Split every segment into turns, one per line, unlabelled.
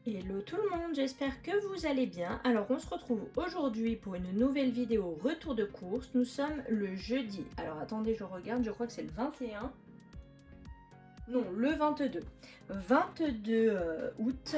Hello tout le monde, j'espère que vous allez bien. Alors on se retrouve aujourd'hui pour une nouvelle vidéo retour de course. Nous sommes le jeudi. Alors attendez, je regarde, je crois que c'est le 21. Non, le 22. 22 août.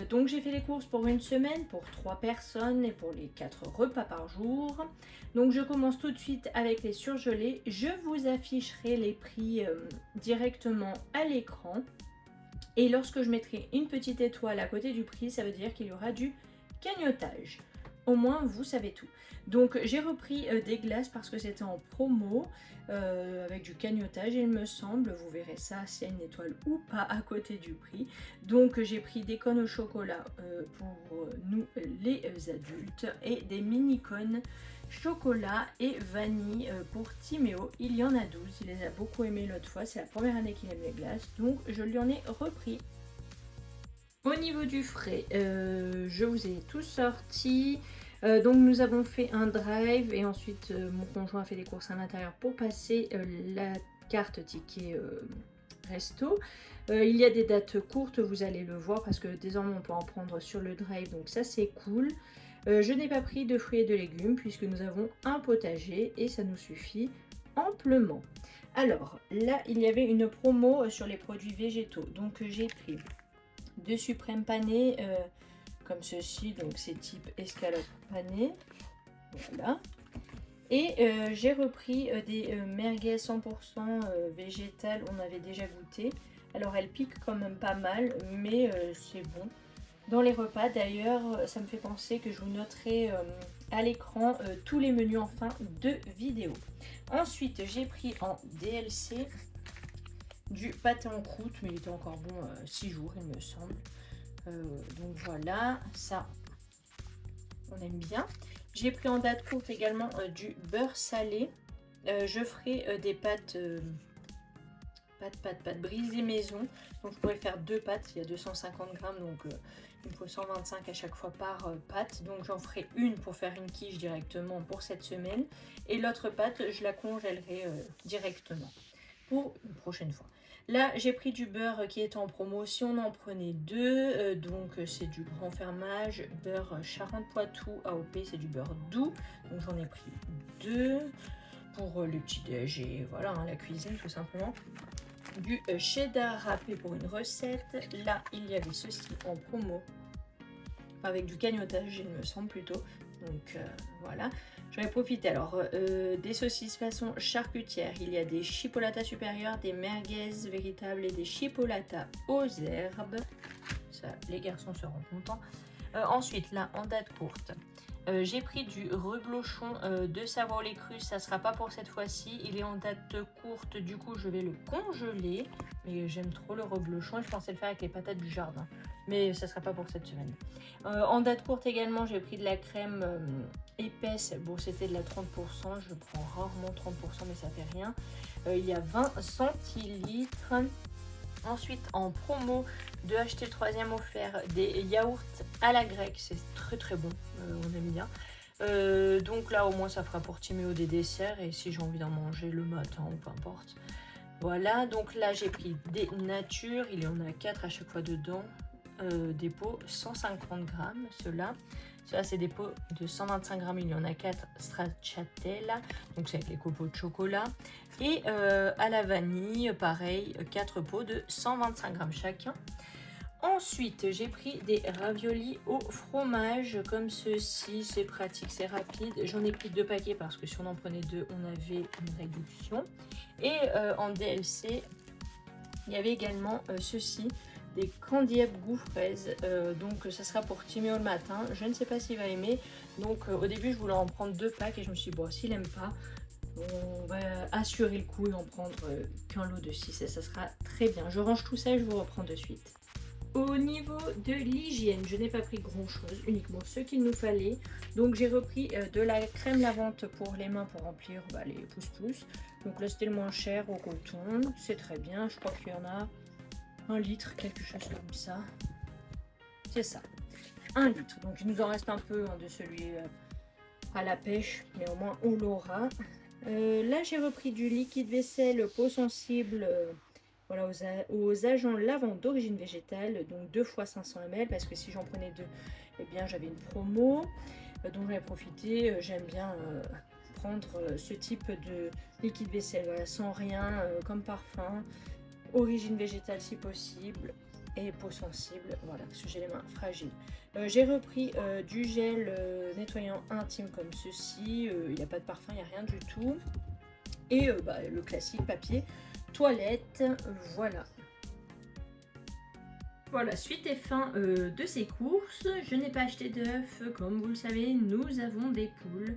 Donc j'ai fait les courses pour une semaine, pour 3 personnes et pour les 4 repas par jour. Donc je commence tout de suite avec les surgelés. Je vous afficherai les prix directement à l'écran. Et lorsque je mettrai une petite étoile à côté du prix, ça veut dire qu'il y aura du cagnotage. Au moins, vous savez tout. Donc, j'ai repris des glaces parce que c'était en promo avec du cagnotage, il me semble. Vous verrez ça, s'il y a une étoile ou pas à côté du prix. Donc, j'ai pris des cônes au chocolat pour nous, les adultes, et des mini-cônes chocolat et vanille pour Timéo. Il y en a 12, il les a beaucoup aimés l'autre fois, c'est la première année qu'il aime les glaces, donc je lui en ai repris. Au niveau du frais, je vous ai tout sorti. Donc nous avons fait un drive et ensuite mon conjoint a fait des courses à l'intérieur pour passer la carte ticket resto. Il y a des dates courtes, vous allez le voir, parce que désormais on peut en prendre sur le drive, donc ça c'est cool. Je n'ai pas pris de fruits et de légumes puisque nous avons un potager et ça nous suffit amplement. Alors là, il y avait une promo sur les produits végétaux. Donc j'ai pris deux suprêmes panés comme ceci. Donc c'est type escalope panée. Voilà. Et j'ai repris des merguez 100% végétales. On avait déjà goûté. Alors elles piquent quand même pas mal, mais c'est bon. Dans les repas d'ailleurs, ça me fait penser que je vous noterai à l'écran tous les menus en fin de vidéo. Ensuite, j'ai pris en DLC du pâté en croûte, mais il était encore bon 6 jours il me semble. Donc voilà, ça on aime bien. J'ai pris en date courte également du beurre salé. Je ferai des pâtes... pâtes brisées maison, donc je pourrais faire deux pâtes, il y a 250 grammes, donc il me faut 125 à chaque fois par pâte, donc j'en ferai une pour faire une quiche directement pour cette semaine, et l'autre pâte je la congèlerai directement pour une prochaine fois. Là j'ai pris du beurre qui est en promo, si on en prenait deux, donc c'est du grand fermage, beurre Charentes-Poitou AOP, c'est du beurre doux, donc j'en ai pris deux pour le petit déj et voilà, hein, la cuisine tout simplement. Du cheddar râpé pour une recette. Là, il y avait ceci en promo avec du cagnotage, il me semble plutôt. Donc voilà, j'en ai profité. Alors, des saucisses façon charcutière. Il y a des chipolatas supérieures, des merguez véritables et des chipolatas aux herbes. Ça, les garçons seront contents. Ensuite, là, en date courte, j'ai pris du reblochon de Savoie lait cru. Ça sera pas pour cette fois-ci. Il est en date courte, du coup, je vais le congeler. Mais j'aime trop le reblochon. Je pensais le faire avec les patates du jardin. Mais ça sera pas pour cette semaine. En date courte également, j'ai pris de la crème épaisse. Bon, c'était de la 30%. Je prends rarement 30%, mais ça fait rien. Il y a 20 centilitres. Ensuite, en promo, de acheter le troisième offert des yaourts à la grecque. C'est très très bon, on aime bien. Donc là, au moins, ça fera pour Timéo des desserts. Et si j'ai envie d'en manger le matin ou peu importe. Voilà, donc là, j'ai pris des natures. Il y en a 4 à chaque fois dedans. Des pots 150 grammes, ceux-là. Ceux-là, c'est des pots de 125 grammes. Il y en a 4 stracciatella. Donc, c'est avec les copeaux de chocolat. Et à la vanille, pareil, 4 pots de 125 grammes chacun. Ensuite, j'ai pris des raviolis au fromage comme ceci. C'est pratique, c'est rapide. J'en ai pris 2 paquets parce que si on en prenait 2, on avait une réduction. Et en DLC, il y avait également ceci. Des candy up goût fraise, donc ça sera pour Timéo le matin. Je ne sais pas s'il va aimer, donc au début je voulais en prendre 2 packs et je me suis dit bon, s'il aime pas, on va assurer le coup et en prendre qu'un lot de 6 et ça sera très bien. Je range tout ça et je vous reprends de suite. Au niveau de l'hygiène, je n'ai pas pris grand chose, uniquement ce qu'il nous fallait. Donc j'ai repris de la crème lavante pour les mains pour remplir les pouces-pouces. Donc là c'était le moins cher au coton, c'est très bien, je crois qu'il y en a 1 litre, quelque chose comme ça. C'est ça, 1 litre. Donc il nous en reste un peu de celui à la pêche, mais au moins on l'aura. Là j'ai repris du liquide vaisselle peau sensible Voilà, aux agents lavants d'origine végétale, donc 2 fois 500 ml, parce que si j'en prenais 2, eh bien j'avais une promo. Donc j'en ai profité, j'aime bien prendre ce type de liquide vaisselle, voilà, sans rien comme parfum, origine végétale si possible, et peau sensible, voilà, parce que j'ai les mains fragiles. J'ai repris du gel nettoyant intime comme ceci, il n'y a pas de parfum, il n'y a rien du tout. Et le classique papier toilette, voilà. Voilà, suite et fin de ces courses. Je n'ai pas acheté d'œufs, comme vous le savez, nous avons des poules.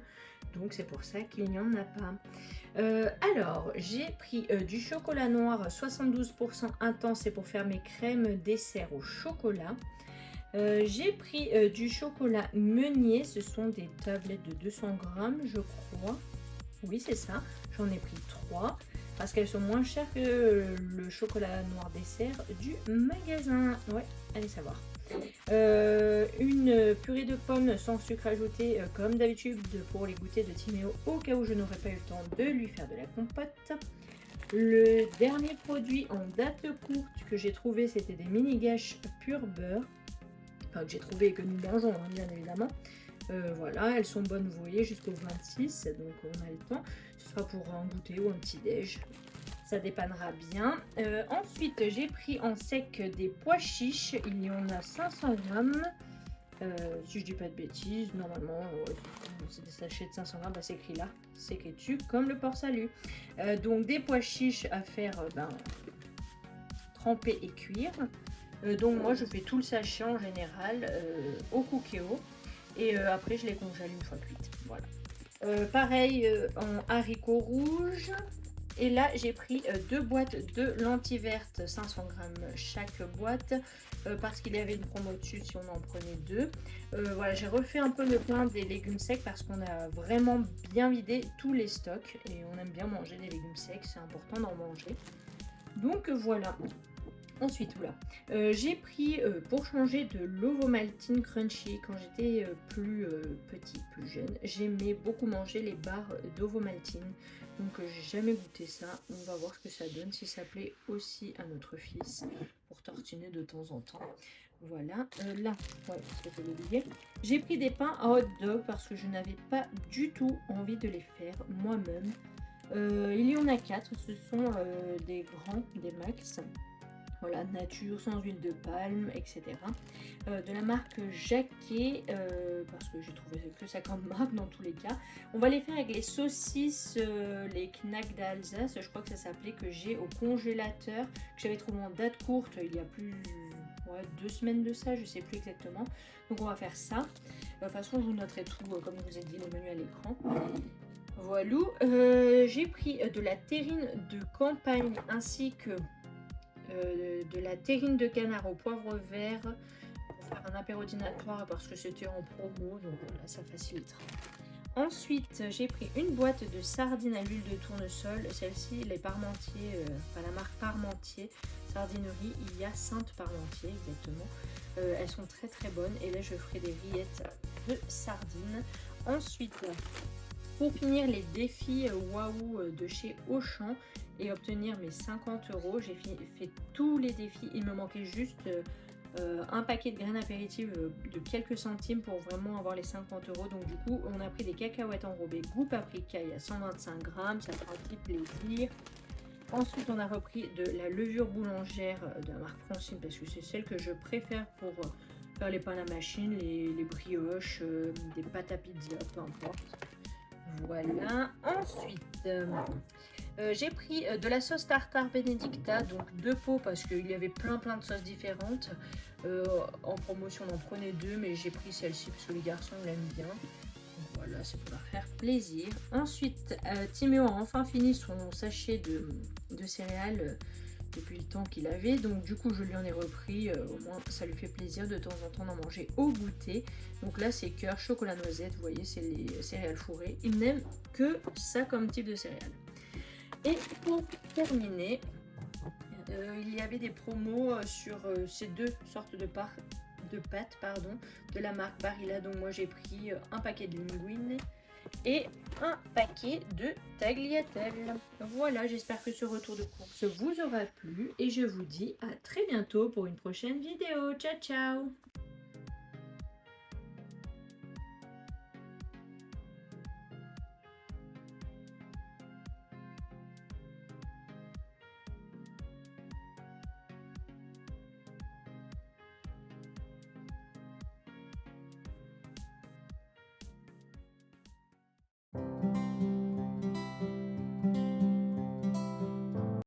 Donc c'est pour ça qu'il n'y en a pas. Alors, j'ai pris du chocolat noir 72% intense, c'est pour faire mes crèmes dessert au chocolat. J'ai pris du chocolat Meunier, ce sont des tablettes de 200 grammes, je crois. Oui, c'est ça, j'en ai pris 3 parce qu'elles sont moins chères que le chocolat noir dessert du magasin. Ouais, allez savoir. Une purée de pommes sans sucre ajouté, comme d'habitude, pour les goûters de Timéo, au cas où je n'aurais pas eu le temps de lui faire de la compote. Le dernier produit en date courte que j'ai trouvé, c'était des mini gâches pur beurre. Enfin, que j'ai trouvé et que nous mangeons, hein, bien évidemment. Voilà, elles sont bonnes, vous voyez, jusqu'au 26, donc on a le temps. Ce sera pour un goûter ou un petit déj. Ça dépannera bien. Ensuite, j'ai pris en sec des pois chiches. Il y en a 500 grammes. Si je dis pas de bêtises, normalement, c'est des sachets de 500 grammes. Bah, c'est écrit là. C'est écrit dessus, comme le port salut. Donc, des pois chiches à faire tremper et cuire. Donc, moi, je fais tout le sachet en général au Cookéo. Et après, je les congèle une fois cuites. Voilà. Pareil en haricots rouges. Et là, j'ai pris 2 boîtes de lentilles vertes, 500 grammes chaque boîte, parce qu'il y avait une promo dessus si on en prenait 2. Voilà, j'ai refait un peu le plein des légumes secs parce qu'on a vraiment bien vidé tous les stocks. Et on aime bien manger des légumes secs, c'est important d'en manger. Donc voilà. Ensuite, j'ai pris pour changer de l'ovomaltine crunchy. Quand j'étais plus jeune, j'aimais beaucoup manger les barres d'ovomaltine. Donc j'ai jamais goûté ça. On va voir ce que ça donne, si ça plaît aussi à notre fils pour tartiner de temps en temps. Voilà, là, ouais, parce que je l'ai oublié. J'ai pris des pains à hot dog parce que je n'avais pas du tout envie de les faire moi-même. Il y en a 4, ce sont des grands, des max. Voilà, nature, sans huile de palme, etc. De la marque Jacquet, parce que j'ai trouvé que ça comme marque dans tous les cas. On va les faire avec les saucisses, les Knack d'Alsace, je crois que ça s'appelait, que j'ai au congélateur, que j'avais trouvé en date courte il y a plus 2 semaines de ça, je sais plus exactement. Donc on va faire ça. De toute façon, je vous noterai tout, comme je vous ai dit, le menu à l'écran. Voilà, j'ai pris de la terrine de campagne ainsi que de la terrine de canard au poivre vert pour faire un apéro dînatoire parce que c'était en promo, donc voilà, ça facilitera. Ensuite, j'ai pris une boîte de sardines à l'huile de tournesol. Celle-ci, les Parmentier, la marque Parmentier, sardinerie, il y a Sainte-Parmentier exactement. Elles sont très très bonnes et là je ferai des rillettes de sardines. Ensuite, pour finir les défis Waouh de chez Auchan et obtenir mes 50 €, j'ai fait tous les défis. Il me manquait juste un paquet de graines apéritives de quelques centimes pour vraiment avoir les 50 €. Donc du coup, on a pris des cacahuètes enrobées goût paprika, il y a 125 grammes, ça fait un petit plaisir. Ensuite, on a repris de la levure boulangère de la marque Francine parce que c'est celle que je préfère pour faire les pains à la machine, les brioches, des pâtes à pizza, peu importe. Voilà, ensuite j'ai pris de la sauce tartare Benedicta, donc 2 pots parce qu'il y avait plein de sauces différentes. En promotion on en prenait 2, mais j'ai pris celle-ci parce que les garçons l'aiment bien. Donc voilà, c'est pour leur faire plaisir. Ensuite, Timéo a enfin fini son sachet de céréales depuis le temps qu'il avait, donc du coup je lui en ai repris, au moins ça lui fait plaisir de temps en temps d'en manger au goûter. Donc là c'est cœur, chocolat noisette, vous voyez, c'est les céréales fourrées, il n'aime que ça comme type de céréales. Et pour terminer, il y avait des promos sur ces 2 sortes de pâtes de la marque Barilla. Donc moi j'ai pris un paquet de linguine et un paquet de tagliatelles. Voilà, j'espère que ce retour de course vous aura plu et je vous dis à très bientôt pour une prochaine vidéo. Ciao ciao!